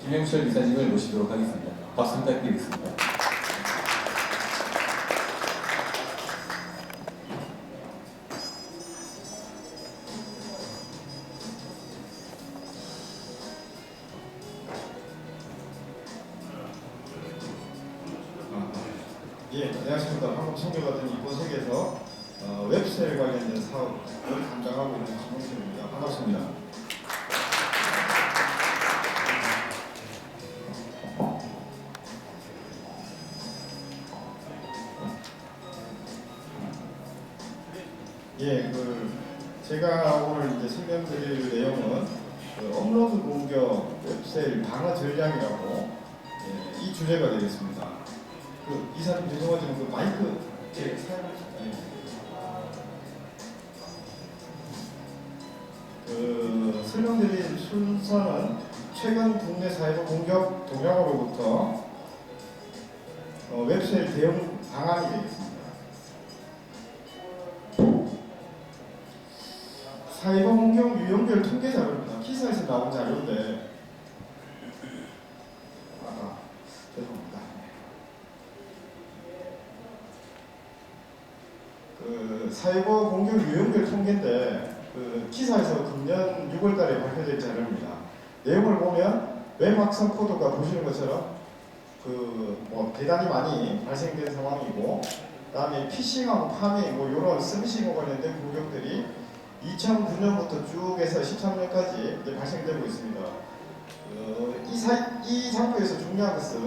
김영철 이사님을 모시도록 하겠습니다. 박수 부탁드리겠습니다. 예, 안녕하십니까. 방금 소개받은 이곳에서 웹셀 관련된 사업을 담당하고 있는 김용철입니다. 반갑습니다. 예, 제가 오늘 이제 설명드릴 내용은 업로드 공격 웹셀 방어 전략이라고 이 주제가 되겠습니다. 이사님 죄송하지만 마이크 사용할 수 설명드릴 순서는 최근 국내 사이버 공격 동향으로부터 웹셀 대응 방안이 되겠습니다. 사이버 공격 유형별 통계 자료입니다. 기사에서 나온 자료인데 죄송합니다. 사이버 공격 유형별 통계인데 기사에서 금년 6월달에 발표된 자료입니다. 내용을 보면 웹 악성 코드가 보시는 것처럼 대단히 많이 발생된 상황이고, 그다음에 피싱하고 파밍 이런 스미싱과 관련된 공격들이 2009년부터 쭉 해서 13년까지 이제 발생되고 있습니다. 이 장표에서 중요한 것은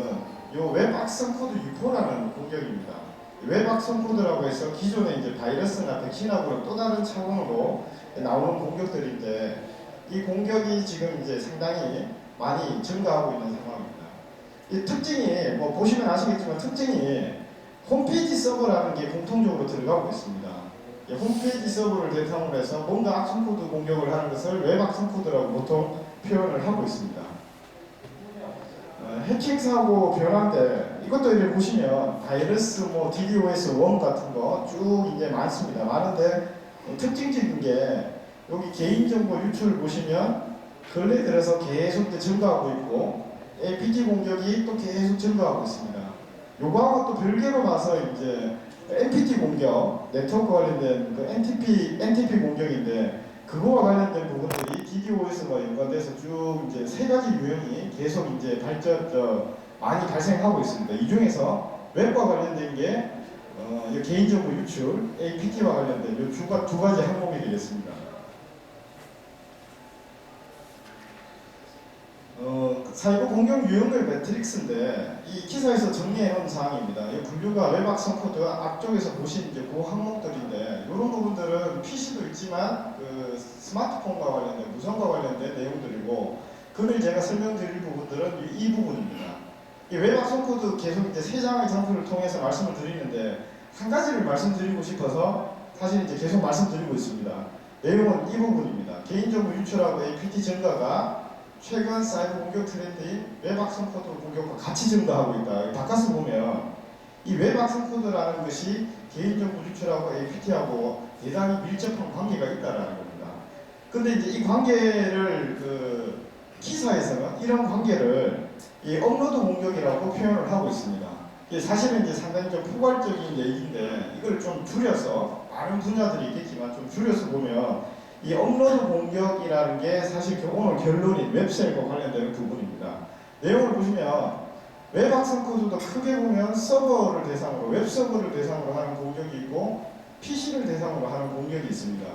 웹 악성 코드 유포라는 공격입니다. 웹 악성 코드라고 해서 기존의 이제 바이러스나 백신하고는 또 다른 차원으로 나오는 공격들인데, 이 공격이 지금 이제 상당히 많이 증가하고 있는 상황입니다. 이 특징이 보시면 아시겠지만 특징이 홈페이지 서버라는 게 공통적으로 들어가고 있습니다. 홈페이지 서버를 대상으로 해서 뭔가 악성 코드 공격을 하는 것을 웹 악성 코드라고 보통 표현을 하고 있습니다. 해킹 사고 변화인데 이것도 이렇게 보시면 바이러스 DDoS 웜 같은 거 쭉 이제 많습니다. 많은데 특징적인 게 여기 개인정보 유출 보시면 근래 들어서 계속 증가하고 있고 APT 공격이 또 계속 증가하고 있습니다. 요거하고 또 별개로 봐서 이제 NPT 공격, 네트워크 관련된 NTP 공격인데, 그거와 관련된 부분들이 DDoS와 연관돼서 쭉 이제 세 가지 유형이 계속 이제 많이 발생하고 있습니다. 이 중에서 웹과 관련된 게 개인정보 유출, APT와 관련된 두 가지 항목이 되겠습니다. 사이버 공격 유형별 매트릭스인데 이 기사에서 정리해 놓은 사항입니다. 이 분류가 웹 악성 코드 앞쪽에서 보신 이제 그 항목들인데, 이런 부분들은 PC도 있지만 스마트폰과 관련된 무선과 관련된 내용들이고, 그늘 제가 설명드릴 부분들은 이 부분입니다. 이 웹 악성 코드 계속 이제 세 장의 장표를 통해서 말씀을 드리는데, 한 가지를 말씀드리고 싶어서 사실 이제 계속 말씀드리고 있습니다. 내용은 이 부분입니다. 개인정보 유출하고 APT 증가가 최근 사이버 공격 트렌드인 웹 악성 코드 공격과 같이 증가하고 있다. 바깥에서 보면 이 웹 악성 코드라는 것이 개인정보 유출하고 APT하고 대단히 밀접한 관계가 있다라는 겁니다. 근데 이제 이 관계를 기사에서는 이런 관계를 이 업로드 공격이라고 표현을 하고 있습니다. 이게 사실은 이제 상당히 좀 포괄적인 얘기인데, 이걸 좀 줄여서 많은 분야들이 있겠지만 좀 줄여서 보면 이 업로드 공격이라는 게 사실 오늘 결론인 웹셀과 관련되는 부분입니다. 내용을 보시면 웹 악성 코드도 크게 보면 서버를 대상으로, 웹 서버를 대상으로 하는 공격이 있고 PC를 대상으로 하는 공격이 있습니다.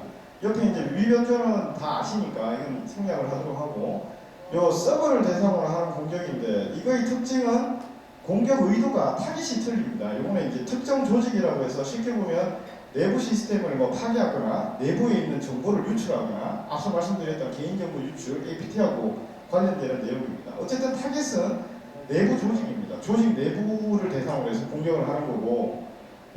옆에 이제 위변조는 다 아시니까 이건 생략을 하도록 하고, 요 서버를 대상으로 하는 공격인데, 이거의 특징은 공격 의도가 타깃이 틀립니다. 요거는 이제 특정 조직이라고 해서 쉽게 보면 내부 시스템을 파괴하거나 내부에 있는 정보를 유출하거나, 앞서 말씀드렸던 개인정보 유출, APT하고 관련되는 내용입니다. 어쨌든 타겟은 내부 조직입니다. 조직 내부를 대상으로 해서 공격을 하는 거고,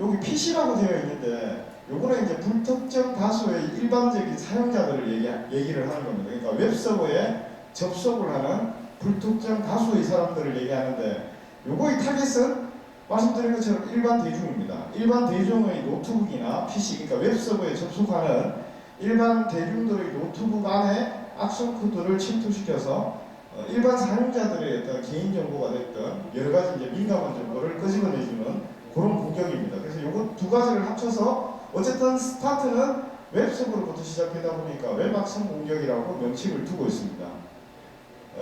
여기 PC라고 되어 있는데 요거는 이제 불특정 다수의 일반적인 사용자들을 얘기를 하는 겁니다. 그러니까 웹서버에 접속을 하는 불특정 다수의 사람들을 얘기하는데, 요거의 타겟은 말씀드린 것처럼 일반 대중입니다. 일반 대중의 노트북이나 PC, 그러니까 웹서버에 접속하는 일반 대중들의 노트북 안에 악성 코드를 침투시켜서 일반 사용자들의 어떤 개인 정보가 됐던 여러 가지 이제 민감한 정보를 끄집어내주는 그런 공격입니다. 그래서 요거 두 가지를 합쳐서 어쨌든 스타트는 웹서버로부터 시작되다 보니까 웹악성 공격이라고 명칭을 두고 있습니다.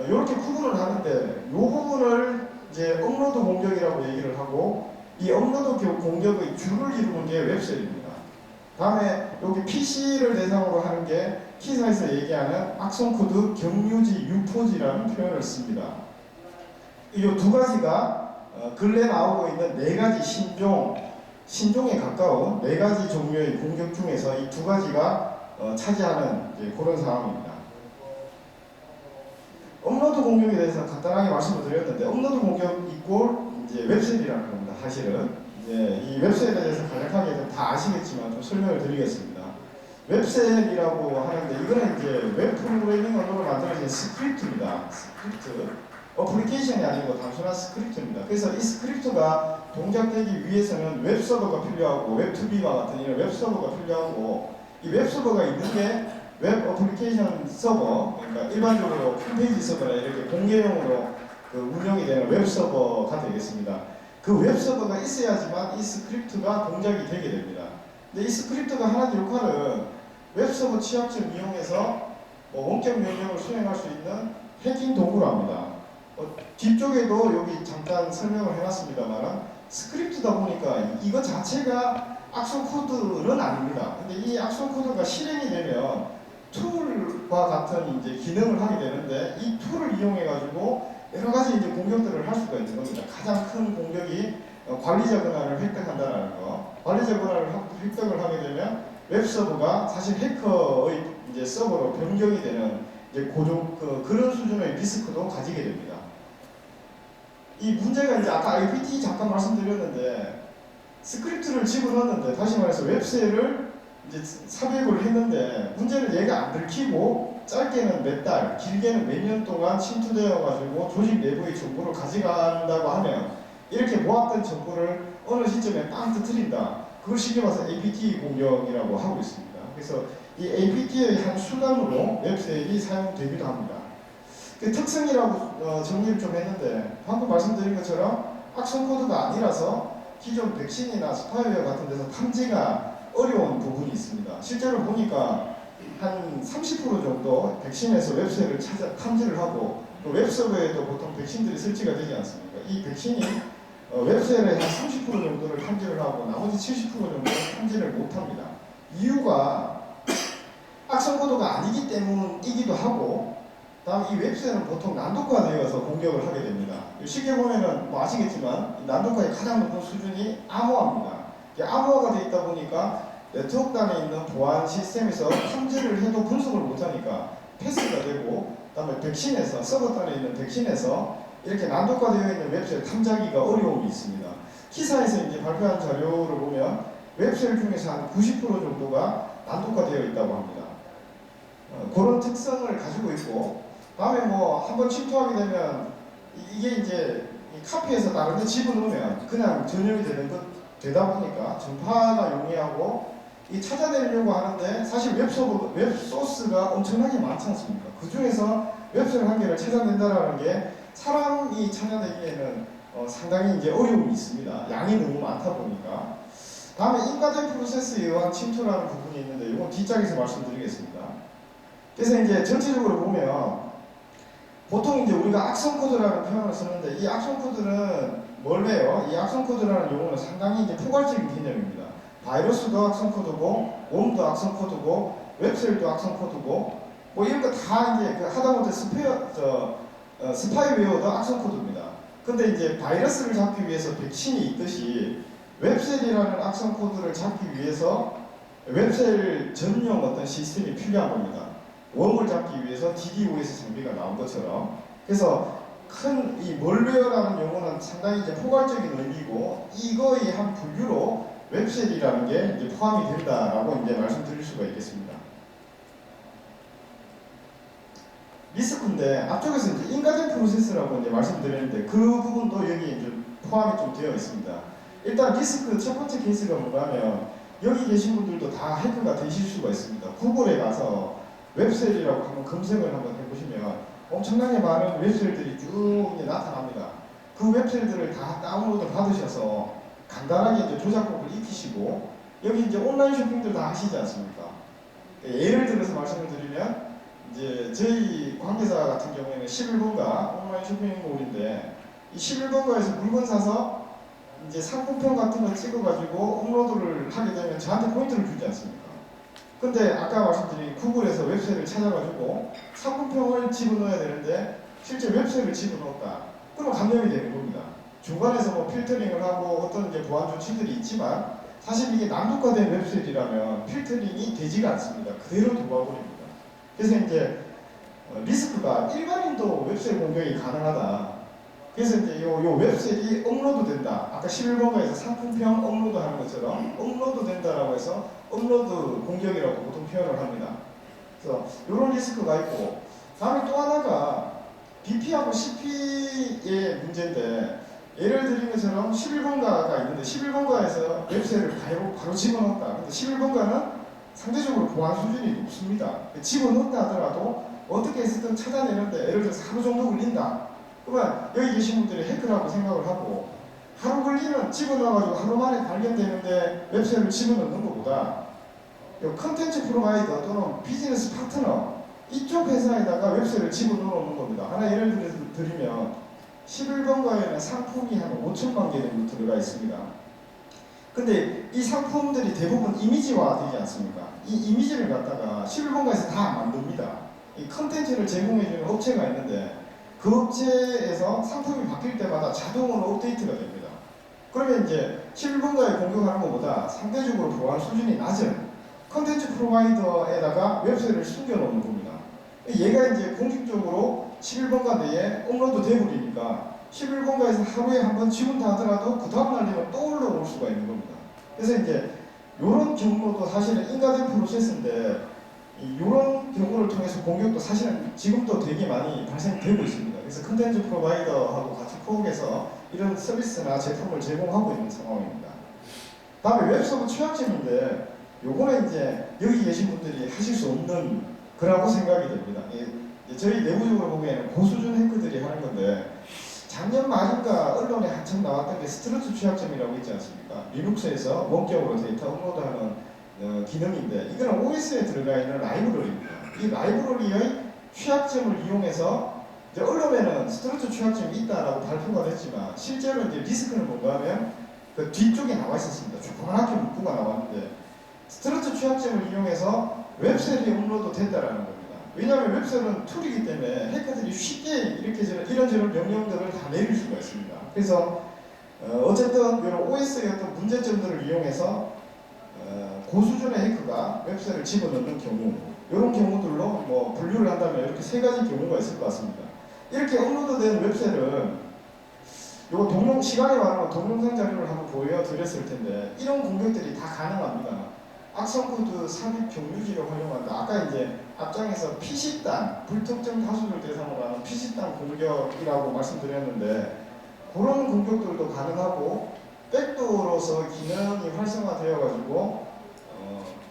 이렇게 구분을 하는데 이 부분을 이제 업로드 공격이라고 얘기를 하고 이 업로드 공격의 주를 이루는 게 웹셀입니다. 다음에 여기 PC를 대상으로 하는 게 키사에서 얘기하는 악성코드 경유지 유포지라는 표현을 씁니다. 이 두 가지가 근래 나오고 있는 네 가지 신종에 가까운 네 가지 종류의 공격 중에서 이 두 가지가 차지하는 그런 상황입니다. 업로드 공격에 대해서 간단하게 말씀을 드렸는데 업로드 공격 이꼴 이제 웹셀이라는 겁니다. 사실은 이제 이 웹셀에 대해서 간략하게 좀 다 아시겠지만 좀 설명을 드리겠습니다. 웹셀이라고 하는데 이거는 이제 웹 프로그래밍 언어로 만들어진 스크립트입니다. 스크립트. 어플리케이션이 아니고 단순한 스크립트입니다. 그래서 이 스크립트가 동작되기 위해서는 웹서버가 필요하고 웹2B와 같은 이런 웹서버가 필요하고 이 웹서버가 있는 게 웹 어플리케이션 서버, 그러니까 일반적으로 홈페이지 서버나 이렇게 공개용으로 운영이 되는 웹서버가 되겠습니다. 그 웹서버가 있어야지만 이 스크립트가 동작이 되게 됩니다. 근데 이 스크립트가 하는 역할은 웹서버 취약점 이용해서 원격 명령을 수행할 수 있는 해킹 도구로 합니다. 뒤쪽에도 여기 잠깐 설명을 해놨습니다만 스크립트다 보니까 이거 자체가 악성 코드는 아닙니다. 근데 이 악성 코드가 실행이 되면 툴과 같은 이제 기능을 하게 되는데 이 툴을 이용해 가지고 여러 가지 이제 공격들을 할 수가 있는 겁니다. 가장 큰 공격이 관리자 권한을 획득한다는 거. 관리자 권한을 획득을 하게 되면 웹서버가 사실 해커의 이제 서버로 변경이 되는 이제 그런 수준의 리스크도 가지게 됩니다. 이 문제가 이제 아까 IPT 잠깐 말씀드렸는데 스크립트를 집어넣었는데 다시 말해서 웹셀을 이제 삽입을 했는데 문제는 얘가 안 들키고 짧게는 몇 달, 길게는 몇 년 동안 침투되어 가지고 조직 내부의 정보를 가져간다고 하면 이렇게 모았던 정보를 어느 시점에 빵 터뜨린다. 그걸 쉽게 말해서 APT 공격이라고 하고 있습니다. 그래서 이 APT의 한 수단으로 웹셀이 사용되기도 합니다. 그 특성이라고 정리를 좀 했는데 방금 말씀드린 것처럼 악성 코드가 아니라서 기존 백신이나 스파이웨어 같은 데서 탐지가 어려운 부분이 있습니다. 실제로 보니까 한 30% 정도 백신에서 웹셀을 탐지를 하고 또 웹서버에도 보통 백신들이 설치가 되지 않습니까? 이 백신이 웹셀의 한 30% 정도를 탐지를 하고 나머지 70% 정도는 탐지를 못합니다. 이유가 악성 코드가 아니기 때문이기도 하고 다음 이 웹셀은 보통 난독화되어서 공격을 하게 됩니다. 쉽게 보면은 뭐 아시겠지만 난독화의 가장 높은 수준이 암호화입니다. 암호화가 되어 있다 보니까 네트워크 단에 있는 보안 시스템에서 탐지를 해도 분석을 못하니까 패스가 되고 그다음에 백신에서 서버 단에 있는 백신에서 이렇게 난독화되어 있는 웹셀 탐지하기가 어려움이 있습니다. 키사에서 이제 발표한 자료를 보면 웹셀 중에서 한 90% 정도가 난독화되어 있다고 합니다. 그런 특성을 가지고 있고 다음에 뭐 한번 침투하게 되면 이게 이제 카피해서 다른 데 집어넣으면 그냥 전염이 되다 보니까 전파가 용이하고 이 찾아내려고 하는데 사실 웹소스가 엄청나게 많지 않습니까? 그 중에서 웹셀 한 개를 찾아낸다라는 게 사람이 찾아내기에는 상당히 이제 어려움이 있습니다. 양이 너무 많다 보니까. 다음에 인과된 프로세스에 의한 침투라는 부분이 있는데 이건 뒷장에서 말씀드리겠습니다. 그래서 이제 전체적으로 보면 보통 이제 우리가 악성 코드라는 표현을 쓰는데 이 악성 코드는 뭘 해요? 이 악성 코드라는 용어는 상당히 이제 포괄적인 개념입니다. 바이러스도 악성 코드고, 웜도 악성 코드고, 웹셀도 악성 코드고, 뭐 이런 거 다 이제 하다못해 스파이웨어도 악성 코드입니다. 근데 이제 바이러스를 잡기 위해서 백신이 있듯이 웹셀이라는 악성 코드를 잡기 위해서 웹셀 전용 어떤 시스템이 필요한 겁니다. 웜을 잡기 위해서 DDoS 장비가 나온 것처럼. 그래서 큰 이 멀웨어라는 용어는 상당히 이제 포괄적인 의미고 이거의 한 분류로 웹셀이라는 게 이제 포함이 된다라고 이제 말씀드릴 수가 있겠습니다. 리스크인데 앞쪽에서 이제 인과된 프로세스라고 이제 말씀드렸는데 그 부분도 여기 이제 포함이 좀 되어 있습니다. 일단 리스크 첫 번째 케이스가 뭐냐면 여기 계신 분들도 다 해커가 되실 수가 있습니다. 구글에 가서 웹셀이라고 한번 검색을 한번 해보시면 엄청나게 많은 웹셀들이 쭉 이제 나타납니다. 그 웹셀들을 다 다운로드 받으셔서 간단하게 이제 조작법을 익히시고 여기 이제 온라인 쇼핑들 다 하시지 않습니까? 예를 들어서 말씀을 드리면 이제 저희 관계자 같은 경우에는 11번가 온라인 쇼핑몰인데 이 11번가에서 물건 사서 이제 상품평 같은 거 찍어가지고 업로드를 하게 되면 저한테 포인트를 주지 않습니까? 근데 아까 말씀드린 구글에서 웹셀을 찾아가지고 상품평을 집어넣어야 되는데 실제 웹셀을 집어넣었다. 그러면 감염이 되는 겁니다. 중간에서 뭐 필터링을 하고 어떤 이제 보안 조치들이 있지만 사실 이게 난독화된 웹셀이라면 필터링이 되지가 않습니다. 그대로 들어와버립니다. 그래서 이제 리스크가 일반인도 웹셀 공격이 가능하다. 그래서 이제 요 웹셀이 업로드 된다. 아까 11번가에서 상품평 업로드 하는 것처럼 업로드 된다라고 해서 업로드 공격이라고 보통 표현을 합니다. 그래서 이런 리스크가 있고, 다음에 또 하나가 BP하고 CP의 문제인데, 예를 들린 것처럼 11번가가 있는데 11번가에서 웹셀을 바로 집어넣었다. 근데 11번가는 상대적으로 보안 수준이 높습니다. 집어넣었다 하더라도 어떻게 해서든 찾아내는데 예를 들어서 하루 정도 걸린다. 그러면 여기 계신 분들이 해커라고 생각을 하고 하루 걸리면 집어넣어가지고 하루 만에 발견되는데 웹셀을 집어넣는 것보다 컨텐츠 프로바이더 또는 비즈니스 파트너 이쪽 회사에다가 웹셀을 집어넣는 겁니다. 하나 예를 들어서 드리면 11번가에는 상품이 한 5천만 개 정도 들어가 있습니다. 근데 이 상품들이 대부분 이미지화 되지 않습니까? 이 이미지를 갖다가 11번가에서 다 만듭니다. 이 컨텐츠를 제공해주는 업체가 있는데 그 업체에서 상품이 바뀔 때마다 자동으로 업데이트가 됩니다. 그러면 이제 11번가에 공격하는 것보다 상대적으로 보안 수준이 낮은 컨텐츠 프로바이더에다가 웹셀을 숨겨놓는 겁니다. 얘가 이제 공식적으로 11번가 내에 업로드 돼버리니까 11번가에서 하루에 한 번 지운다 하더라도 그 다음날 되면 또 올라올 수가 있는 겁니다. 그래서 이제 이런 경우도 사실은 인가된 프로세스인데 이런 경우를 통해서 공격도 사실은 지금도 되게 많이 발생되고 있습니다. 그래서 컨텐츠 프로바이더하고 같이 코업해서 이런 서비스나 제품을 제공하고 있는 상황입니다. 다음에 웹서버 취약점인데 요거는 이제 여기 계신 분들이 하실 수 없는 거라고 생각이 됩니다. 저희 내부적으로 보기에는 고수준 해커들이 하는 건데 작년 말인가 언론에 한참 나왔던 게 스트러스 취약점이라고 있지 않습니까? 리눅스에서 원격으로 데이터 업로드하는 기능인데 이거는 OS에 들어가 있는 라이브러리입니다. 이 라이브러리의 취약점을 이용해서 이제 언론에는 스트러스 취약점이 있다라고 발표가 됐지만 실제로 이제 리스크는 뭔가 하면 그 뒤쪽에 나와 있었습니다. 조그맣게 문구가 나왔는데 스트러스 취약점을 이용해서 웹셀이 업로드 됐다라는 겁니다. 왜냐하면 웹셀은 툴이기 때문에 해커들이 쉽게 이런저런 명령들을 다 내릴 수가 있습니다. 그래서 어쨌든 이런 OS의 어떤 문제점들을 이용해서 고수준의 해커가 웹셀을 집어넣는 경우, 이런 경우들로 뭐 분류를 한다면 이렇게 세 가지 경우가 있을 것 같습니다. 이렇게 업로드된 웹셀은 요거 시간이 많으면 동영상 자료를 한번 보여드렸을 텐데 이런 공격들이 다 가능합니다. 악성 코드 삽입 경유지를 활용한다. 아까 이제 앞장에서 PC단, 불특정 다수를 대상으로 하는 PC단 공격이라고 말씀드렸는데 그런 공격들도 가능하고 백도어로서 기능이 활성화되어가지고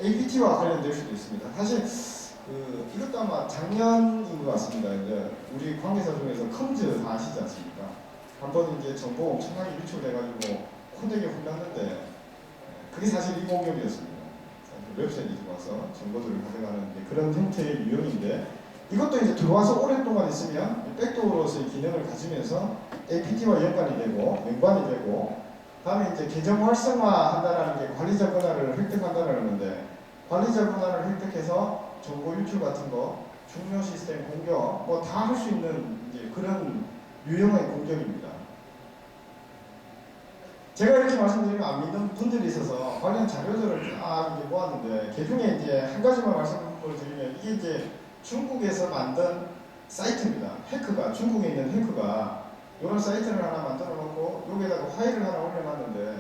APT와 관련될 수도 있습니다. 사실 이것도 아마 작년인 것 같습니다. 이제 우리 관계자 중에서 컴즈 다 아시지 않습니까? 한번 이제 정보 엄청나게 유출돼가지고 코덱에 혼났는데 그게 사실 이 공격이었습니다. 웹사이트에 들어와서 정보들을 가져가는 그런 형태의 유형인데 이것도 이제 들어와서 오랫동안 있으면 백도어로서의 기능을 가지면서 APT와 연관이 되고 연관이 되고 다음에 이제 계정 활성화한다는 게 관리자 권한을 획득한다는 건데 관리자 권한을 획득해서 정보 유출 같은 거 중요 시스템 공격 뭐 다 할 수 있는 이제 그런 유형의 공격입니다. 제가 이렇게 말씀드리면 안 믿는 분들이 있어서 관련 자료들을 다 이제 모았는데 그 중에 이제 한 가지만 말씀을 드리면 이게 이제 중국에서 만든 사이트입니다. 해커가 중국에 있는 해커가 이런 사이트를 하나 만들어 놓고 여기에다가 파일을 하나 올려놨는데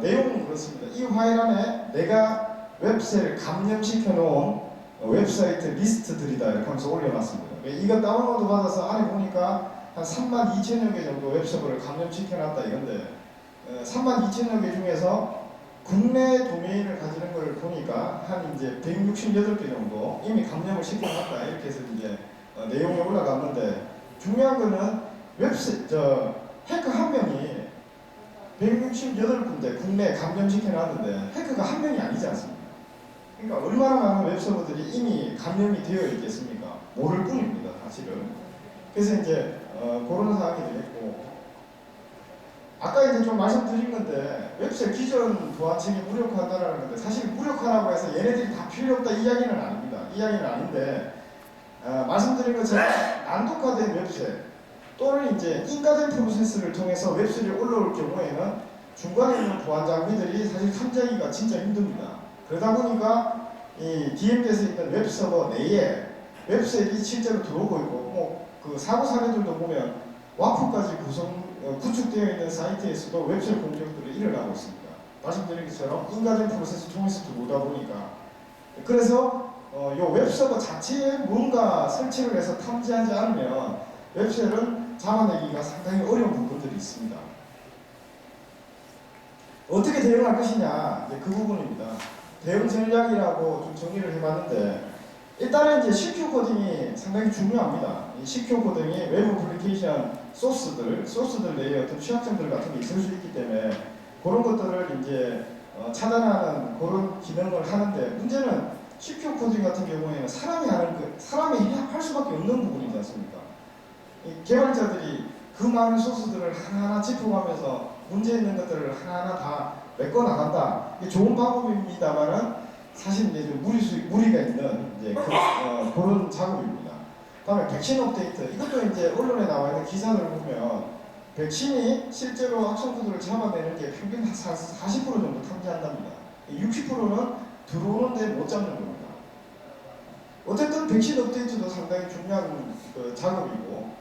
내용은 그렇습니다. 이 파일 안에 내가 웹셀 감염시켜 놓은 웹사이트 리스트들이다 이렇게 하면서 올려놨습니다. 이거 다운로드 받아서 안에 보니까 한 32,000여 개 정도 웹서버를 감염시켜 놨다 이건데 32,000여 개 중에서 국내 도메인을 가지는 걸 보니까 한 이제 168개 정도 이미 감염을 시켜놨다 이렇게 해서 이제 내용이 올라갔는데 중요한 거는 해커 한 명이 168군데 국내에 감염시켜 놨는데 해커가 한 명이 아니지 않습니까? 그러니까 얼마나 많은 웹서버들이 이미 감염이 되어 있겠습니까? 모를 뿐입니다, 사실은. 그래서 이제 그런 사항이 되겠고, 아까 이제 좀 말씀드린 건데 웹셀 기존 보안책이 무력화한다는 건데 사실 무력화라고 해서 얘네들이 다 필요 없다 이야기는 아닙니다. 이야기는 아닌데 말씀드린 것처럼 난독화된 웹셀 또는 이제 인가된 프로세스를 통해서 웹셀이 올라올 경우에는 중간에 있는 보안 장비들이 사실 탐지하기가 진짜 힘듭니다. 그러다 보니까 이 DMZ에서 있는 웹서버 내에 웹셀이 실제로 들어오고 있고 그 사고 사례들도 보면 와프까지 구축되어 있는 사이트에서도 웹셀 공격들이 일어나고 있습니다. 말씀드린 것처럼 인가된 프로세스 통해서 들어오다 보니까 그래서 요 웹서버 자체에 뭔가 설치를 해서 탐지하지 않으면 웹셀은 잡아내기가 상당히 어려운 부분들이 있습니다. 어떻게 대응할 것이냐, 이제 그 부분입니다. 대응 전략이라고 좀 정리를 해봤는데, 일단은 이제 CQ 코딩이 상당히 중요합니다. 이 CQ 코딩이 외부 애플리케이션 소스들 내에 어떤 취약점들 같은 게 있을 수 있기 때문에 그런 것들을 이제 차단하는 그런 기능을 하는데, 문제는 CQ 코딩 같은 경우에는 사람이 할 수밖에 없는 부분이지 않습니까? 이 개발자들이 그 많은 소스들을 하나하나 짚어가면서 문제 있는 것들을 하나하나 다 메꿔 나간다. 이게 좋은 방법입니다만은 사실 이제 좀 무리가 있는 이제 그런 작업입니다. 다음에 백신 업데이트. 이것도 이제 언론에 나와 있는 기사들을 보면 백신이 실제로 악성 코드를 잡아내는 게 평균 한 40% 정도 탐지한답니다. 60%는 들어오는데 못 잡는 겁니다. 어쨌든 백신 업데이트도 상당히 중요한 작업이고,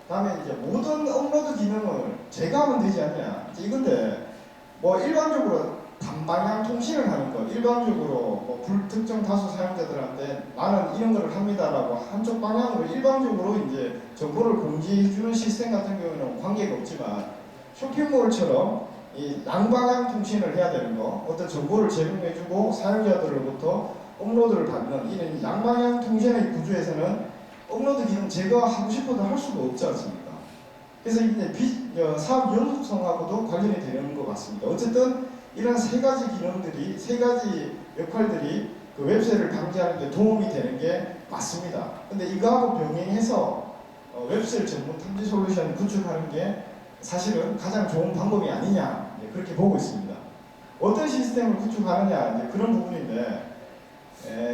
다음에 이제 모든 업로드 기능을 제가 하면 되지 않냐. 이건데, 뭐 일반적으로 단방향 통신을 하는 거, 일반적으로 뭐 불특정 다수 사용자들한테 나는 이런 거를 합니다라고 한쪽 방향으로 일반적으로 이제 정보를 공지해주는 시스템 같은 경우는 관계가 없지만, 쇼핑몰처럼 이 양방향 통신을 해야 되는 거, 어떤 정보를 제공해주고 사용자들로부터 업로드를 받는 이런 양방향 통신의 구조에서는 업로드 기능 제가 하고 싶어도 할 수가 없지 않습니까? 그래서 이제 사업 연속성하고도 관련이 되는 것 같습니다. 어쨌든 이런 세 가지 기능들이, 세 가지 역할들이 그 웹셀을 방지하는 데 도움이 되는 게 맞습니다. 근데 이거하고 병행해서 웹셀 전문 탐지 솔루션 구축하는 게 사실은 가장 좋은 방법이 아니냐, 그렇게 보고 있습니다. 어떤 시스템을 구축하느냐, 이제 그런 부분인데,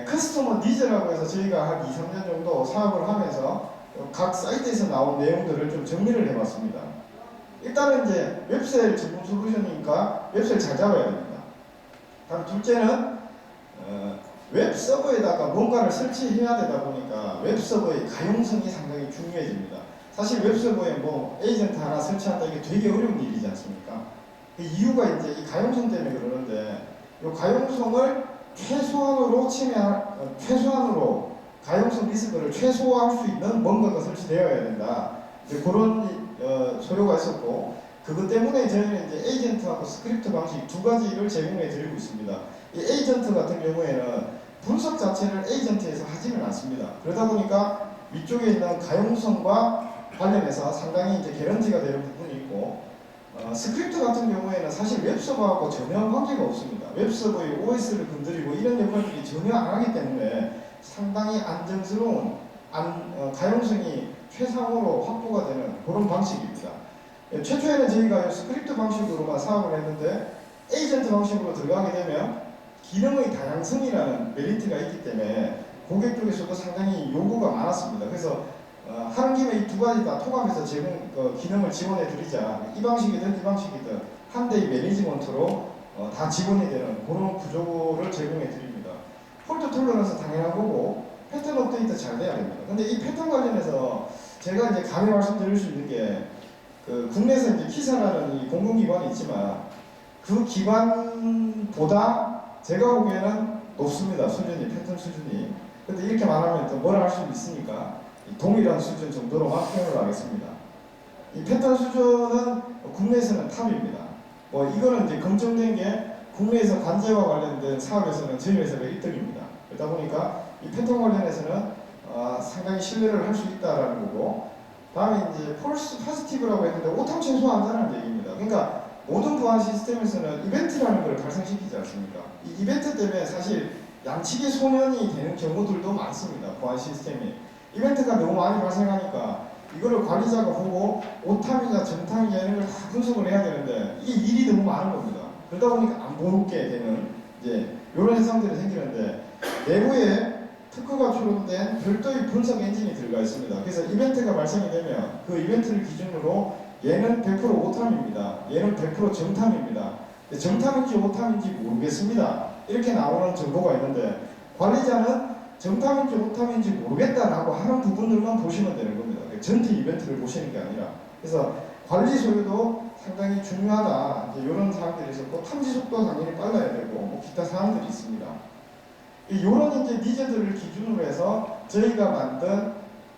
커스터머 니즈라고 해서 저희가 한 2, 3년 정도 사업을 하면서 각 사이트에서 나온 내용들을 좀 정리를 해봤습니다. 일단은 이제 웹셀 전문 솔루션이니까 웹셀 잘 잡아야 됩니다. 다음 둘째는 웹서버에다가 뭔가를 설치해야 되다 보니까 웹서버의 가용성이 상당히 중요해집니다. 사실 웹서버에 뭐 에이전트 하나 설치한다 이게 되게 어려운 일이지 않습니까? 그 이유가 이제 이 가용성 때문에 그러는데, 이 가용성을 최소한으로 가용성 리스크를 최소화할 수 있는 뭔가가 설치되어야 된다. 이제 그런 소요가 있었고, 그것 때문에 저희는 이제 에이전트하고 스크립트 방식 두 가지를 제공해 드리고 있습니다. 이 에이전트 같은 경우에는 분석 자체를 에이전트에서 하지는 않습니다. 그러다 보니까 위쪽에 있는 가용성과 관련해서 상당히 이제 개런티가 되는 부분이 있고, 스크립트 같은 경우에는 사실 웹서버하고 전혀 관계가 없습니다. 웹서버의 OS를 건드리고 이런 역할들이 전혀 안 하기 때문에 상당히 안정스러운 가용성이 최상으로 확보가 되는 그런 방식입니다. 최초에는 저희가 스크립트 방식으로만 사업을 했는데 에이전트 방식으로 들어가게 되면 기능의 다양성이라는 메리트가 있기 때문에 고객 쪽에서도 상당히 요구가 많았습니다. 그래서 하는 김에 이 두 가지 다 통합해서 기능을 지원해 드리자. 이 방식이든 이 방식이든 한 대의 매니지먼트로 다 지원이 되는 그런 구조를 제공해 드립니다. 폴트 톨러런스 당연한 거고, 패턴 업데이트 잘 돼야 됩니다. 근데 이 패턴 관련해서 제가 이제 감히 말씀드릴 수 있는 게, 국내에서 이제 키사라는 이 공공기관이 있지만 그 기관보다 제가 보기에는 높습니다. 패턴 수준이. 근데 이렇게 말하면 또 뭐라 할 수 있으니까 동일한 수준 정도로만 표현을 하겠습니다. 이 패턴 수준은 국내에서는 탑입니다. 뭐 이거는 이제 검증된 게 국내에서 관제와 관련된 사업에서는 저희 회사가 1등입니다. 그러다 보니까 이 패턴 관련해서는 상당히 신뢰를 할 수 있다라는 거고, 다음에 이제 폴스 포지티브라고 했는데 오탐 최소화한다는 얘기입니다. 그러니까 모든 보안 시스템에서는 이벤트라는 걸 발생시키지 않습니까? 이 이벤트 때문에 사실 양측의 소멸이 되는 경우들도 많습니다. 보안 시스템이 이벤트가 너무 많이 발생하니까 이거를 관리자가 보고 오탐이나 정탐이나 이런 걸 다 분석을 해야 되는데 이게 일이 너무 많은 겁니다. 그러다 보니까 안 보게 되는 이제 이런 현상들이 생기는데, 내부에 특허가 출원된 별도의 분석 엔진이 들어가 있습니다. 그래서 이벤트가 발생이 되면 그 이벤트를 기준으로 얘는 100% 오탐입니다. 얘는 100% 정탐입니다. 정탐인지 오탐인지 모르겠습니다. 이렇게 나오는 정보가 있는데, 관리자는 정탐인지 오탐인지 모르겠다라고 하는 부분들만 보시면 되는 겁니다. 전체 이벤트를 보시는 게 아니라. 그래서 관리 소유도 상당히 중요하다. 이런 사항들이 있었고, 탐지 속도 당연히 빨라야 되고, 뭐 기타 사항들이 있습니다. 이런 이제 니즈들을 기준으로 해서 저희가 만든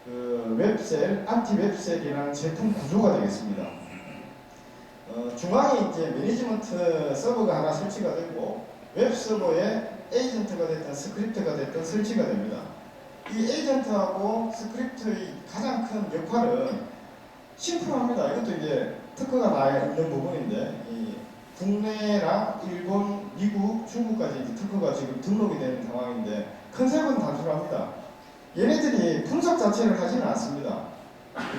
그 웹셀, 안티 웹셀이라는 제품 구조가 되겠습니다. 중앙에 이제 매니지먼트 서버가 하나 설치가 되고, 웹 서버에 에이전트가 됐든 스크립트가 됐든 설치가 됩니다. 이 에이전트하고 스크립트의 가장 큰 역할은 심플합니다. 이것도 이제 특허가 나와 있는 부분인데, 이 국내랑 일본, 미국, 중국까지 이제 특허가 지금 등록이 되는 상황인데, 컨셉은 단순합니다. 얘네들이 분석 자체를 하지는 않습니다.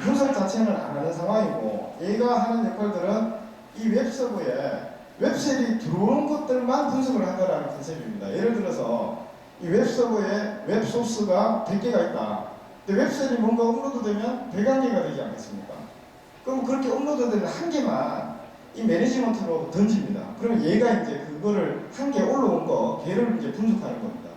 분석 자체는 안 하는 상황이고, 얘가 하는 역할들은 이 웹서버에 웹셀이 들어오는 것들만 분석을 한다는 컨셉입니다. 예를 들어서 이 웹서버에 웹소스가 100개가 있다. 근데 웹셀이 뭔가 업로드되면 101개가 되지 않겠습니까? 그럼 그렇게 업로드되는 한 개만 이 매니지먼트로 던집니다. 그러면 얘가 이제 그거를 한 개 올라온 거, 걔를 이제 분석하는 겁니다.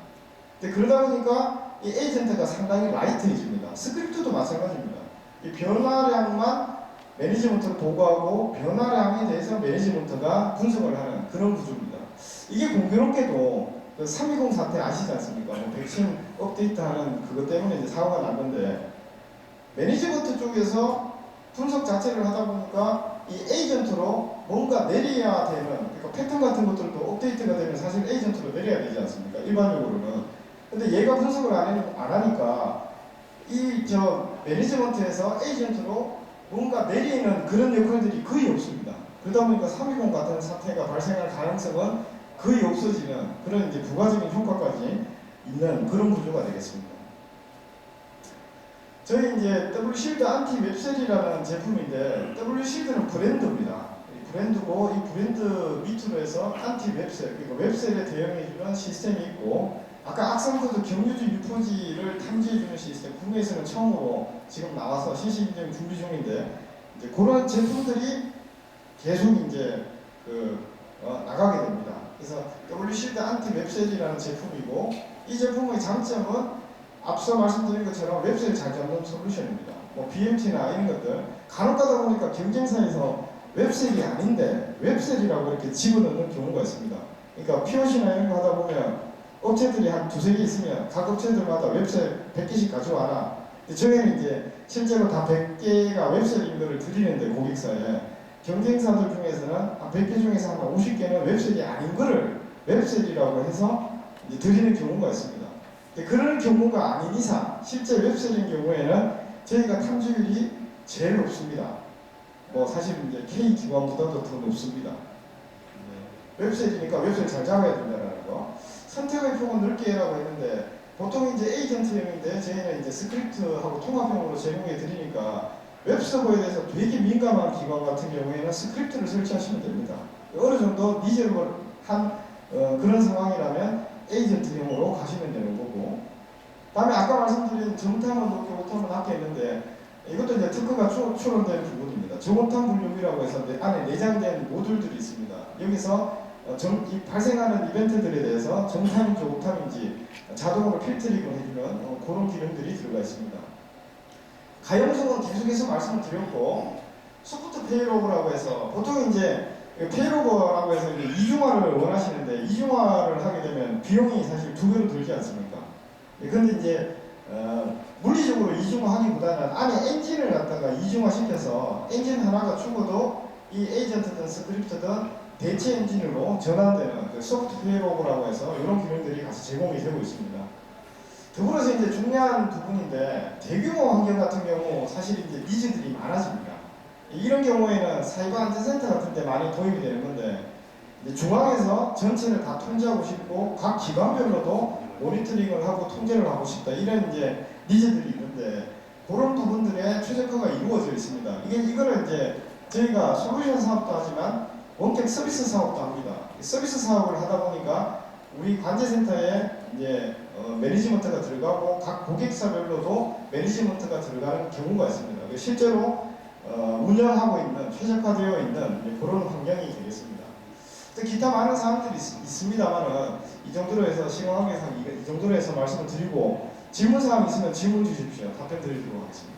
근데 그러다 보니까 이 에이전트가 상당히 라이트해집니다. 스크립트도 마찬가지입니다. 이 변화량만 매니지먼트를 보고하고 변화량에 대해서 매니지먼트가 분석을 하는 그런 구조입니다. 이게 공교롭게도 그 320 사태 아시지 않습니까? 뭐 백신 업데이트하는 그것 때문에 이제 사고가 난 건데, 매니지먼트 쪽에서 분석 자체를 하다 보니까 이 에이전트로 뭔가 내려야 되는, 그러니까 패턴 같은 것들도 업데이트가 되면 사실 에이전트로 내려야 되지 않습니까? 일반적으로는. 근데 얘가 분석을 안 하니까 이 매니지먼트에서 에이전트로 뭔가 내리는 그런 역할들이 거의 없습니다. 그러다 보니까 320 같은 사태가 발생할 가능성은 거의 없어지는 그런 이제 부가적인 효과까지 있는 그런 구조가 되겠습니다. 저희 이제 W실드 안티 웹셀이라는 제품인데, W실드는 브랜드입니다. 브랜드고, 이 브랜드 밑으로 해서 안티 웹셀, 그러니까 웹셀에 대응해주는 시스템이 있고, 아까 악성코드 경유지 유포지를 탐지해주는 시스템, 국내에서는 처음으로 지금 나와서 실시 인증 준비 중인데, 이제 그런 제품들이 계속 이제 나가게 됩니다. 그래서 W실드 안티 웹셀이라는 제품이고, 이 제품의 장점은 앞서 말씀드린 것처럼 웹셀을 잘 잡는 솔루션입니다. 뭐 BMT나 이런 것들 간혹 가다 보니까 경쟁사에서 웹셀이 아닌데 웹셀이라고 이렇게 집어넣는 경우가 있습니다. 그러니까 POC나 이런 거 하다 보면 업체들이 한 두세 개 있으면 각 업체들마다 웹셀 100개씩 가져와라. 저희는 이제 실제로 다 100개가 웹셀인 거를 드리는데, 고객사에 경쟁사들 중에서는 한 100개 중에서 한 50개는 웹셀이 아닌 거를 웹셀이라고 해서 이제 드리는 경우가 있습니다. 그런 경우가 아닌 이상 실제 웹셀인 경우에는 저희가 탐지율이 제일 높습니다. 뭐 사실 이제 K 기관보다도 더 높습니다. 웹셀이니까 웹셀 잘 잡아야 된다는 거. 선택의 폭은 넓게 하라고 했는데, 보통 이제 에이전트형인데 저희는 이제 스크립트하고 통합형으로 제공해 드리니까 웹서버에 대해서 되게 민감한 기관 같은 경우에는 스크립트를 설치하시면 됩니다. 어느 정도 니즈를 한 그런 상황이라면 에이전트형으로 가시면 되는 거고, 다음에 아까 말씀드린 정탐은 높게 오탐은 낮게 했는데, 이것도 이제 특허가 출원된 부분입니다. 저오탐 분류이라고 해서 안에 내장된 모듈들이 있습니다. 여기서 이 발생하는 이벤트들에 대해서 정탐인지 오탐인지 자동으로 필터링을 해주는 그런 기능들이 들어가 있습니다. 가용성은 계속해서 말씀을 드렸고, 소프트 페이로그라고 해서 보통 이제 페이로버라고 해서 이제 이중화를 원하시는데, 이중화를 하게 되면 비용이 사실 두 배로 들지 않습니까? 그런데 이제 물리적으로 이중화하기보다는 안에 엔진을 갖다가 이중화시켜서 엔진 하나가 죽어도 이 에이전트든 스크립트든 대체 엔진으로 전환되는 그 소프트 페이로버라고 해서 이런 기능들이 가서 제공이 되고 있습니다. 더불어서 이제 중요한 부분인데 대규모 환경 같은 경우 사실 이제 니즈들이 많아집니다. 이런 경우에는 사이버 안전센터 같은 데 많이 도입이 되는 건데 이제 중앙에서 전체를 다 통제하고 싶고 각 기관별로도 모니터링을 하고 통제를 하고 싶다 이런 이제 니즈들이 있는데 그런 부분들의 최적화가 이루어져 있습니다. 이거를 이제 저희가 솔루션 사업도 하지만 원격 서비스 사업도 합니다. 서비스 사업을 하다 보니까 우리 관제센터에 이제 매니지먼트가 들어가고 각 고객사별로도 매니지먼트가 들어가는 경우가 있습니다. 실제로 운영하고 있는 최적화되어 있는 그런 환경이 되겠습니다. 또 기타 많은 사항들이 있습니다만은 이 정도로 해서 시공관계상 이 정도로 해서 말씀을 드리고 질문 사항 있으면 질문 주십시오. 답변 드리도록 하겠습니다.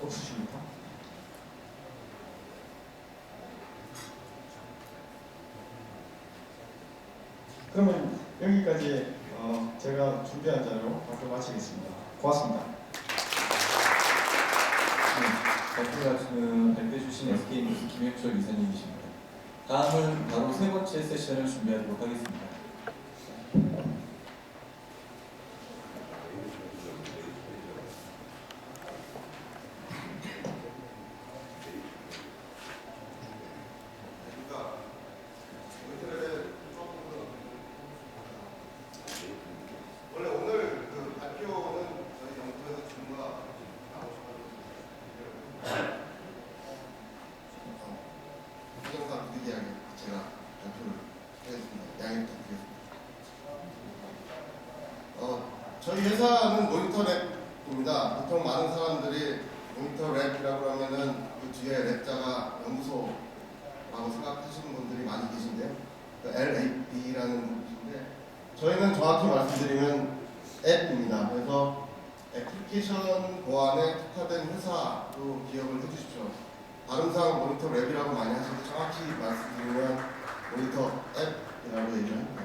없으십니까? 그러면 여기까지 제가 준비한 자료 발표 마치겠습니다. 고맙습니다. 발표해 주신 SK뉴스 김혁철 이사님이십니다. 다음은 바로 세 번째 세션을 준비하도록 하겠습니다. 원래 오늘 그 발표는 저희 연구에서 준과 부정상 부득이하게 제가 발표를 하겠습니다. 양해 부탁드리겠습니다. 저희 회사는 모니터 랩입니다. 보통 많은 사람들이 모니터 랩이라고 하면은 그 뒤에 랩자가 연구소라고 생각하시는 분들이 많이 계신데요. 그 LAB라는 곳인데 저희는 정확히 말씀드리면 앱입니다. 그래서 애플리케이션 보안에 특화된 회사로 기억을 해주십시오. 발음상 모니터 랩이라고 많이 하시는데 정확히 말씀드리면 모니터 앱이라고 얘기를 합니다.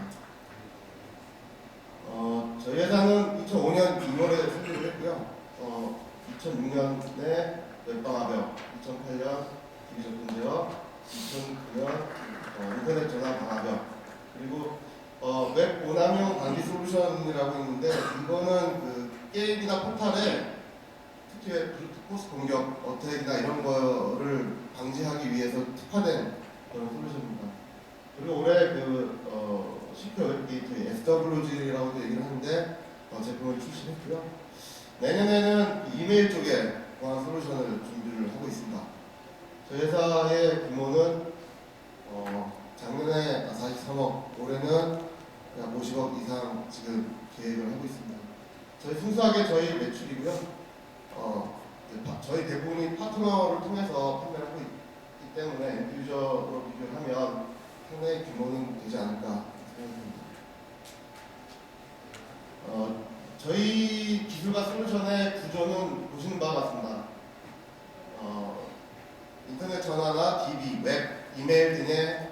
저희 회사는 2005년 2월에 설립을 했고요. 2006년에 웹방화벽, 2008년 디비전 통제역, 2009년 인터넷 전화 방화벽, 그리고 웹 오남용 방지 솔루션이라고 있는데 이거는 그 게임이나 포탈에 특히 브루트포스 공격, 어택이나 이런 거를 방지하기 위해서 특화된 그런 솔루션입니다. 그리고 올해 그 시큐어 웹 게이트웨이 SWG라고도 얘기를 하는데 제품을 출시했고요. 내년에는 이메일 쪽에 보안 솔루션을 준비를 하고 있습니다. 저희 회사의 규모는 작년에 43억, 올해는 약 50억 이상 지금 계획을 하고 있습니다. 저희 순수하게 저희 매출이고요. 저희 대부분이 파트너를 통해서 판매를 하고 있기 때문에 엔드유저로 비교를 하면 상당히 규모는 되지 않을까 생각합니다. 저희 기술과 솔루션의 구조는 보시는 바와 같습니다. 인터넷 전화나 DB, 웹, 이메일 등의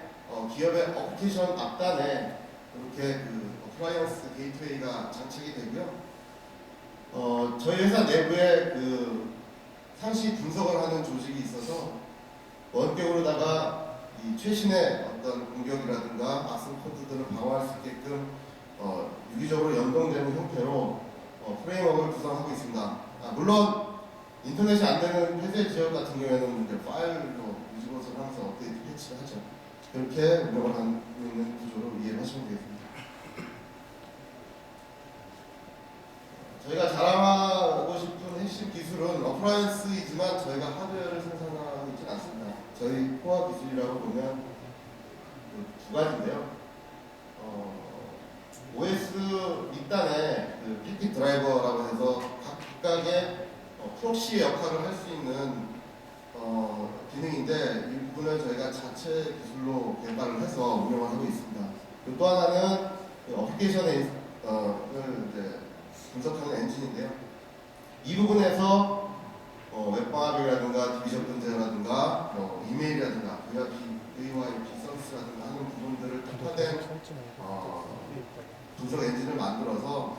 기업의 어플리케이션 앞단에 이렇게 그 어플라이언스 게이트웨이가 장착이 되고요. 저희 회사 내부에 그 상시 분석을 하는 조직이 있어서 원격으로다가 이 최신의 어떤 공격이라든가 악성 코드들을 방어할 수 있게끔 유기적으로 연동되는 형태로 프레임워크를 구성하고 있습니다. 물론 인터넷이 안 되는 폐쇄 지역 같은 경우에는 이제 파일로 유지보수를 하면서 업데이트 패치를 하죠. 그렇게 운영을 하고 있는 구조로 이해하시면 되겠습니다. 저희가 자랑하고 싶은 핵심 기술은 어플라이언스이지만 저희가 하드웨어를 생산하고 있진 않습니다. 저희 코어 기술이라고 보면 두 가지인데요. OS 밑단에 그 패킷 드라이버라고 해서 각각의 프록시 역할을 할 수 있는 기능인데 이 부분을 저희가 자체 기술로 개발을 해서 운영을 하고 있습니다. 그리고 또 하나는 어플리케이션을 이제 분석하는 엔진인데요. 이 부분에서 웹방화벽이라든가 디비전 분쇄라든가 이메일이라든가 VoIP 서비스라든가 하는 부분들을 특화된 분석 엔진을 만들어서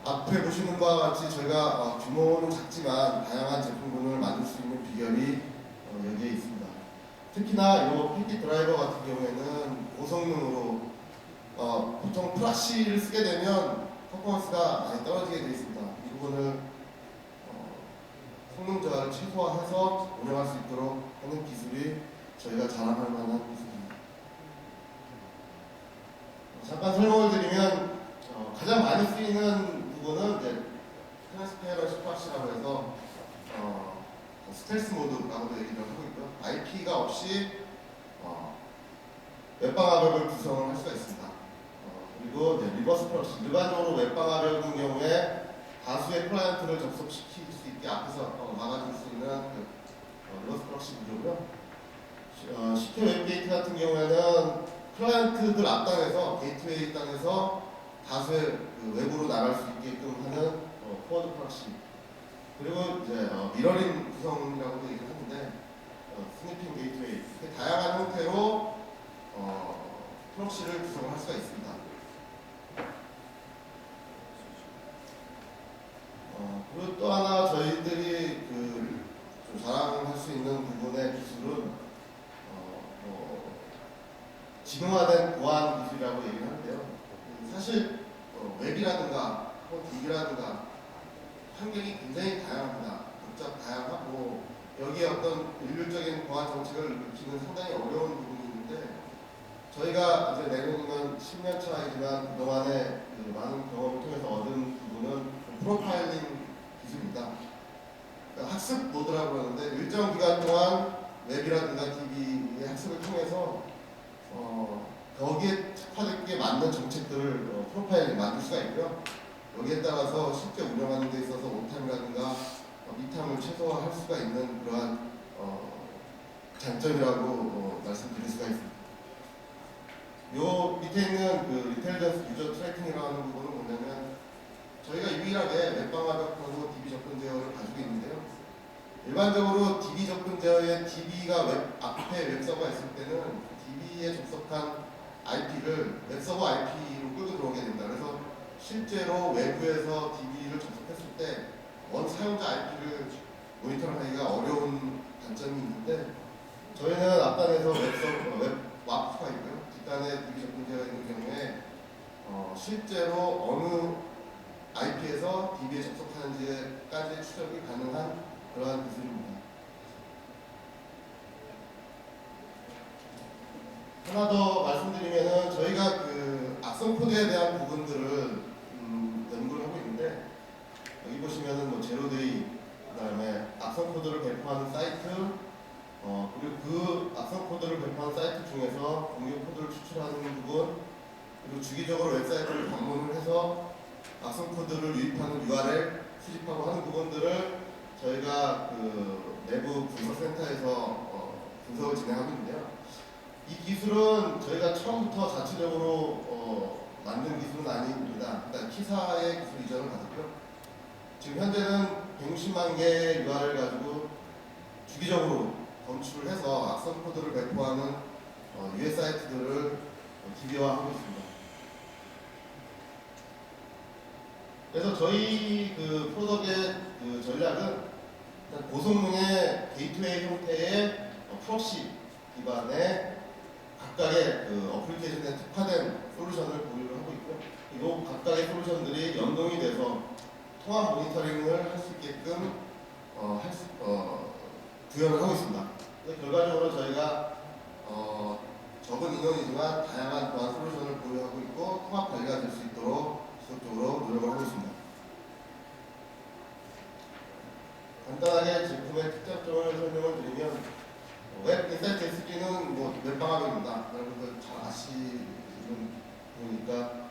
앞에 보시는 바와 같이 저희가 규모는 작지만 다양한 제품군을 만들 수 있는 비결이 여기에 있습니다. 특히나 이 패킷 드라이버 같은 경우에는 고성능으로 보통 프락시를 쓰게 되면 퍼포먼스가 많이 떨어지게 되어 있습니다. 이 부분을 성능 저하를 최소화해서 운영할 수 있도록 하는 기술이 저희가 자랑할 만한 기술입니다. 잠깐 설명을 드리면 가장 많이 쓰이는 부분은 이제 트랜스페어런시 프락시라고 해서 스텔스 모드라고도 얘기를 하고 있고요. IP가 없이 웹방화벽을 구성을 할 수가 있습니다. 그리고 이제 리버스 프락시, 일반적으로 웹방화벽인 경우에 다수의 클라이언트를 접속시킬 수 있게 앞에서 막아줄 수 있는 리버스 프락시 구조고요. 시큐어 웹 게이트 같은 경우에는 클라이언트들 앞단에서 게이트웨이 땅에서 다수의 외부로 나갈 수 있게끔 하는 포워드 프락시, 그리고 이제 미러링 구성이라고도 얘기를 하는데 스니핑 게이트웨이, 이렇게 다양한 형태로 프록시를 구성을 할 수가 있습니다. 그리고 또 하나 저희들이 좀 자랑할 수 있는 부분의 기술은 지능화된 보안 기술이라고 얘기를 하는데요. 사실 웹이라든가 DB라든가 환경이 굉장히 다양합니다. 다양하고 여기에 어떤 일률적인 보안 정책을 익히는 상당히 어려운 부분이 있는데, 저희가 이제 내놓는 10년 차이지만 그동안의 많은 경험을 통해서 얻은 부분은 프로파일링 기술입니다. 그러니까 학습 모드라고 하는데 일정 기간 동안 웹이라든가 DB의 학습을 통해서 거기에 특화되게 맞는 정책들을 프로파일링 만들 수가 있고요. 여기에 따라서 실제 운영하는 데 있어서 오탐이라든가 미탐을 최소화할 수가 있는 그러한 장점이라고 말씀드릴 수가 있습니다. 요 밑에 있는 그 인텔리전스 유저 트래킹이라고 하는 부분은 뭐냐면, 저희가 유일하게 웹방화벽하고 DB 접근 제어를 가지고 있는데요. 일반적으로 DB 접근 제어에 DB가 앞에 웹서버가 있을 때는 DB에 접속한 IP를 웹서버 IP로 끌고 들어오게 됩니다. 그래서 실제로 외부에서 DB를 접속했을 때 원 사용자 IP를 모니터링하기가 어려운 단점이 있는데, 저희는 앞단에서 웹 와프가 있고요. 뒷단에 DB 접근 제어가 있는 경우에 실제로 어느 IP에서 DB에 접속하는지까지 추적이 가능한 그러한 기술입니다. 하나 더 말씀드리면은, 저희가 그 악성 코드에 대한 부분들을 연구를 하고 있는데, 여기 보시면은 뭐 제로데이, 그다음에 악성 코드를 배포하는 사이트, 그리고 그 악성 코드를 배포하는 사이트 중에서 공격 코드를 추출하는 부분, 그리고 주기적으로 웹사이트를 방문을 해서 악성 코드를 유입하는 URL 수집하고 하는 부분들을 저희가 그 내부 분석센터에서 분석을 진행하고 있는데요. 이 기술은 저희가 처음부터 자체적으로 만든 기술은 아닙니다. 일단 키사의 기술 이전을 받았고요. 지금 현재는 160만 개의 URL 가지고 주기적으로 검출을 해서 악성 코드를 배포하는 US 사이트들을 DB화하고 있습니다. 그래서 저희 그 프로덕트의 그 전략은 일단 고성능의 게이트웨이 형태의 프록시 기반의 각각의 그 어플리케이션에 특화된 솔루션을 보유를 하고 있고요. 그리고 각각의 솔루션들이 연동이 돼서 통합 모니터링을 할 수 있게끔 구현을 하고 있습니다. 결과적으로 저희가 적은 인원이지만 다양한 보안 솔루션을 보유하고 있고 통합 관리가 될 수 있도록 지속적으로 노력을 하고 있습니다. 간단하게 제품의 특장점을 설명을 드리면, 웹 인사이트 SD는 뭐 웹방화벽입니다. 여러분들 잘 아시는 부분이니까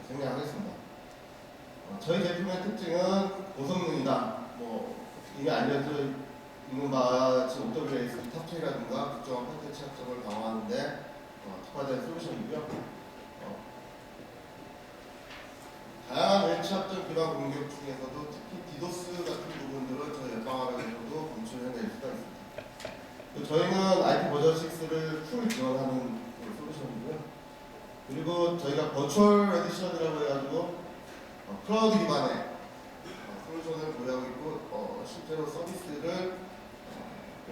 생략하겠습니다. 저희 제품의 특징은 고성능이다. 뭐 이미 알려져 있는 바와 같이 OWASP 탑2라든가 국정화 파트 취약점을 방어하는데 특화된 솔루션이고요. 다양한 웹 취약점 기반 공격 중에서도 특히 디도스 같은 부분들은 저희 웹방화벽에서도 검출해낼 수가 있습니다. 저희는 IP 버전 6를 풀 지원하는 솔루션이고요. 그리고 저희가 버추얼 에디션이라고 해가지고 클라우드 기반의 솔루션을 보유하고 있고 실제로 서비스를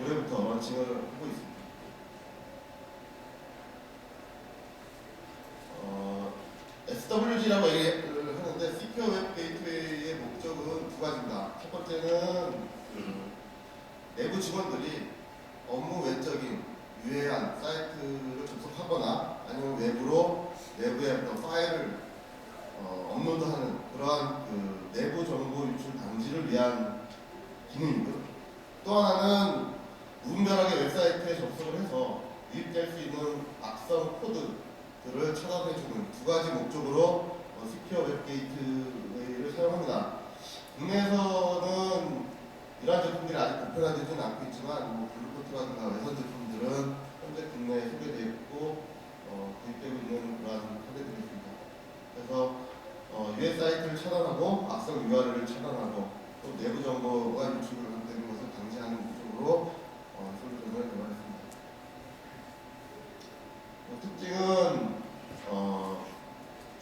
올해부터 런칭을 하고 있습니다. 기술이라고 얘기를 하는데 시큐어 웹 게이트웨이의 목적은 두 가지입니다. 첫 번째는 내부 직원들이 업무 외적인 유해한 사이트를 접속하거나 아니면 외부로 내부의 어떤 파일을 업로드하는 그러한 그 내부 정보 유출 방지를 위한 기능이고요. 또 하나는 무분별하게 웹사이트에 접속을 해서 유입될 수 있는 악성 코드들을 차단해주는 두 가지 목적으로 시큐어 웹 게이트웨이를 사용합니다. 국내에서는 이러한 제품들이 아직 보편화되지는 않고 있지만 블루코트라든가 외선 제품들은 현재 국내에 소개되어 있고 구입되고 있는 그러한 소개들이 있습니다. 그래서 유해 사이트를 차단하고 악성 URL을 차단하고 또 내부 정보가 유출되는 것을 방지하는 목적으로 솔루션을 개발했습니다. 특징은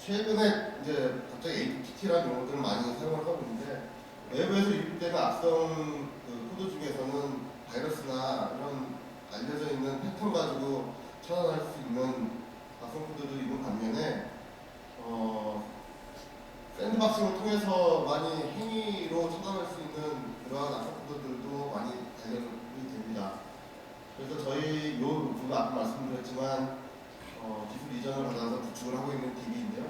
최근에 이제 갑자기 APT라는 용어들을 많이 사용을 하고 있는데 외부에서 유입되는 악성 코드 중에서는 바이러스나 이런 알려져 있는 패턴 가지고 차단할 수 있는 악성 코드들이 있는 반면에 샌드박싱을 통해서 많이 행위로 차단할 수 있는 그러한 악성 코드들도 많이 발견이 됩니다. 그래서 저희 제가 아까 말씀드렸지만 기술 이전을 받아서 구축을 하고 있는 DB인데요.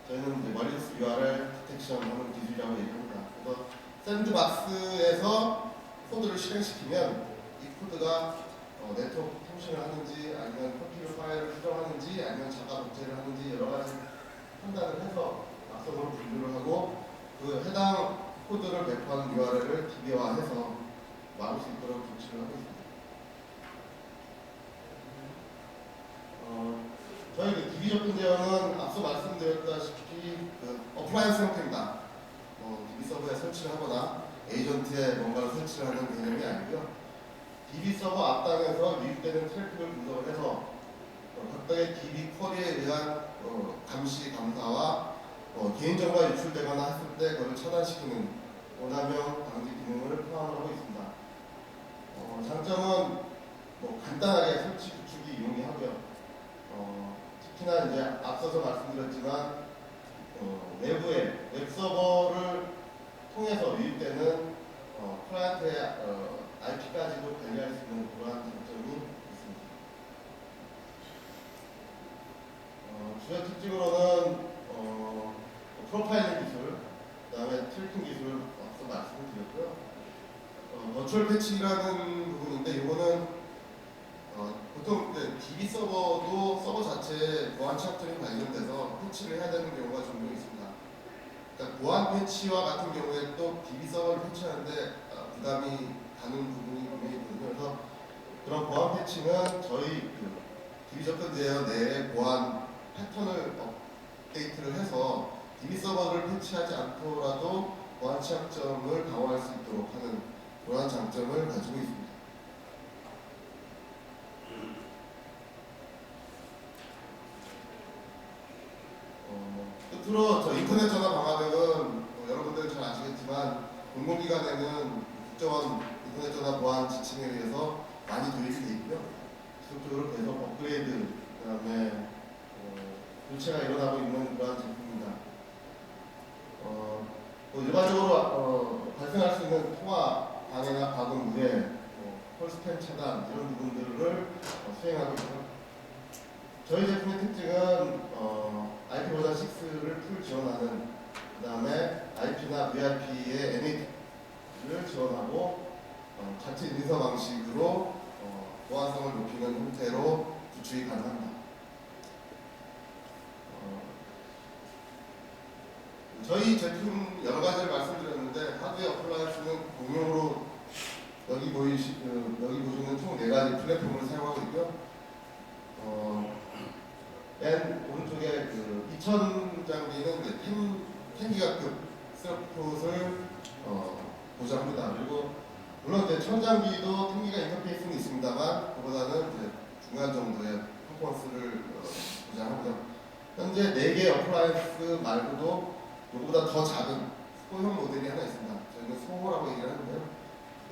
저희는 이제 malicious URL 디텍션 하는 기술이라고 얘기합니다. 그래서 샌드박스에서 코드를 실행시키면 이 코드가 네트워크 통신을 하는지 아니면 컴퓨터 파일을 수정하는지 아니면 자가 복제를 하는지 여러 가지 판단을 해서 악성으로 분류를 하고 그 해당 코드를 배포하는 URL을 DB화해서 막을 수 있도록 조치를 하고 있습니다. 저희 그 DB 접근 제어는 앞서 말씀드렸다시피 그 어플라이언스 형태입니다. DB 서버에 설치를 하거나 에이전트에 뭔가를 설치를 하는 개념이 아니고요. DB 서버 앞단에서 유입되는 트래픽을 분석을 해서 각각의 DB 쿼리에 의한 감시 감사와 개인정보가 유출되거나 했을 때 그걸 차단시키는 오남용 방지 기능을 포함하고 있습니다. 장점은 간단하게 설치 구축이 용이하고요. 특히나 이제 앞서서 말씀드렸지만 내부에 웹서버를 통해서 유입되는 클라이언트의 IP까지도 관리할 수 있는 그러한 장점이 있습니다. 주요 특징으로는 프로파일링 기술, 그 다음에 트래킹 기술을 앞서 말씀을 드렸고요. 버추얼 패치라는 부분인데 이거는 보통 DB 서버도 서버 자체에 보안 취약점이 발견돼서 패치를 해야 되는 경우가 종종 있습니다. 그러니까 보안 패치와 같은 경우에 또 DB 서버를 패치하는데 부담이 가는 부분이 분명히 있거든요. 그래서 그런 보안 패치는 저희 DB 접근 제어 내의 보안 패턴을 업데이트를 해서 DB 서버를 패치하지 않더라도 보안 취약점을 방어할 수 있도록 하는 그러한 장점을 가지고 있습니다. 끝으로 저 인터넷 전화 방화벽은 여러분들 잘 아시겠지만 공공기관에는 국정원 인터넷 전화 보안 지침에 의해서 많이 도입이 되어 있고요. 지속적으로 계속 업그레이드, 그다음에 교체가 일어나고 있는 그러한 제품입니다. 일반적으로 발생할 수 있는 통화 방해나 과금 무해, 콜스팸 차단 이런 부분들을 수행하고 있고요. 저희 제품의 특징은 IP 버전 6를 풀 지원하는, 그 다음에 IP나 VIP의 NAT를 지원하고 자체 인서 방식으로 보안성을 높이는 형태로 구축이 가능합니다. 저희 제품 여러 가지를 말씀드렸는데 하드웨어 어플라이언스는 공용으로 여기 보시는 총 4가지 플랫폼을 사용하고 있고요. 맨 오른쪽에 2000 장비는 10기가급 스래프풋을 보장합니다. 그리고 물론 1000 장비도 10기가 인터페이스는 있습니다만 그보다는 이제 중간 정도의 퍼포먼스를 보장하고요. 현재 4개 어플라이언스 말고도 이거보다 더 작은 소형 모델이 하나 있습니다. 저희는 소호라고 얘기를 하는데요.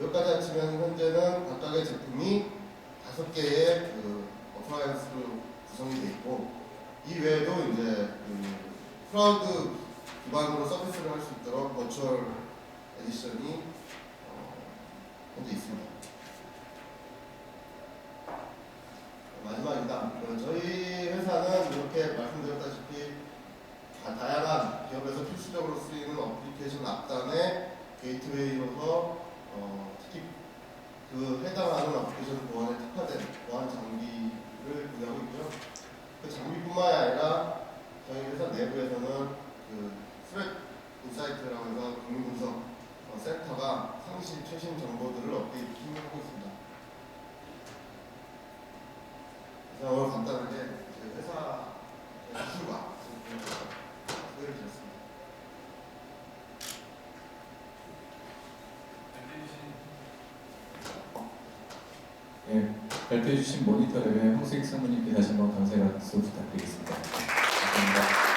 여기까지 합치면 현재는 각각의 제품이 5개의 어플라이언스로 구성이 되어 있고 이 외에도 이제 클라우드 기반으로 서비스를 할 수 있도록 버추얼 에디션이 현재 있습니다. 마지막입니다. 저희 회사는 이렇게 말씀드렸다시피 다양한 기업에서 필수적으로 쓰이는 어플리케이션 앞단의 게이트웨이로서 특히 그 해당하는 어플리케이션 보안에 특화된 보안 장비를 구매하고 있고요. 그 장비뿐만이 아니라 저희 회사 내부에서는 그 스트랩 인사이트라고 해서 국민분석 센터가 상시 최신 정보들을 업데이트하고 있습니다. 그래서 오늘 간단하게 저희 회사 기술과 소개를 드렸습니다. 네, 발표해주신 모니터 랩의 홍수익 상무님께 다시 한번 감사의 박수 부탁드리겠습니다. 감사합니다.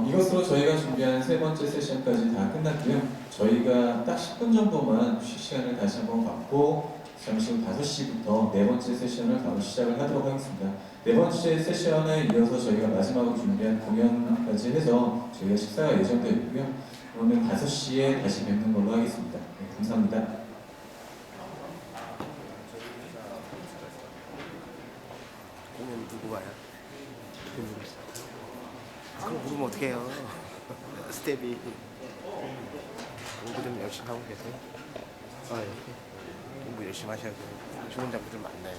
이것으로 저희가 준비한 세 번째 세션까지 다 끝났고요. 저희가 딱 10분 정도만 휴식 시간을 다시 한번 갖고 잠시 후 5시부터 네 번째 세션을 바로 시작을 하도록 하겠습니다. 네 번째 세션을 이어서 저희가 마지막으로 준비한 공연까지 해서 저희가 식사가 예정되어 있고요. 오늘 5시에 다시 뵙는 걸로 하겠습니다. 네, 감사합니다. 공연 누구 와요? 그거 모르면 어떡해요. 스텝이 공부 좀 열심히 하고 계세요? 아, 예. 공부 열심히 하셔야 돼요. 좋은 장비들 많네.